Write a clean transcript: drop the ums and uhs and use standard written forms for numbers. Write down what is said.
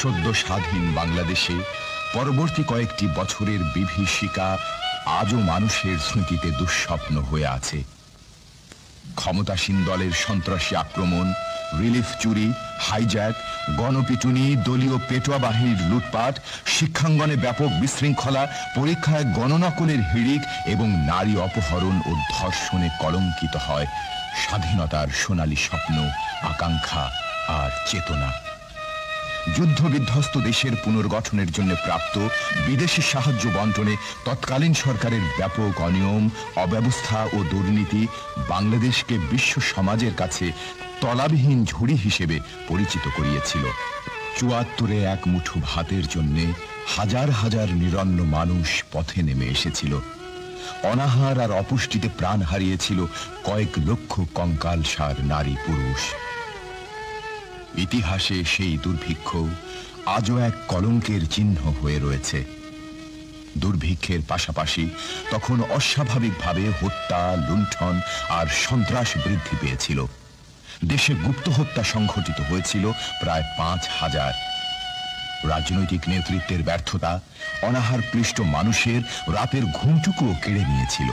সদ্য স্বাধীন বাংলাদেশে পরবর্তী কয়েকটি বছরের বিভীষিকা আজও মানুষের স্মৃতিতে দুঃস্বপ্ন হয়ে আছে। ক্ষমতাসীন দলের সন্ত্রাসী আক্রমণ, রিলিফ চুরি, হাইজ্যাক, গণপিটুনি, দলীয় পেটোয়া বাহিনীর লুটপাট, শিক্ষাঙ্গনে ব্যাপক বিশৃঙ্খলা, পরীক্ষায় গণনকলের হিড়িক এবং নারী অপহরণ ও ধর্ষণে কলঙ্কিত হয় স্বাধীনতার সোনালী স্বপ্ন, আকাঙ্ক্ষা আর চেতনা। যুদ্ধ বিধ্বস্ত দেশের পুনর্গঠনের জন্য প্রাপ্ত বিদেশি সাহায্য বন্টনে তৎকালীন সরকারের ব্যাপক অনিয়ম, অব্যবস্থা ও দুর্নীতি বাংলাদেশকে বিশ্ব সমাজের কাছে তলাবিহীন ঝুড়ি হিসেবে পরিচিত করিয়েছিল। ৭৪-এ এক মুঠো ভাতের জন্য হাজার হাজার নিরন্ন মানুষ পথে নেমে এসেছিল। অনাহার আর অপুষ্টিতে প্রাণ হারিয়েছিল কয়েক লক্ষ কঙ্কালসার নারী পুরুষ। ইতিহাসে সেই দুর্ভিক্ষ আজও এক কলঙ্কের চিহ্ন হয়ে রয়েছে। দুর্ভিক্ষের পাশাপাশি তখন অস্বাভাবিকভাবে হত্যা, লুণ্ঠন আর সন্ত্রাস বৃদ্ধি পেয়েছিল। দেশে গুপ্ত হত্যা সংঘটিত হয়েছিল প্রায় ৫,০০০। রাজনৈতিক নেতৃত্বের ব্যর্থতা অনাহার ক্লিষ্ট মানুষের রাতের ঘুমটুকুও কেড়ে নিয়েছিল।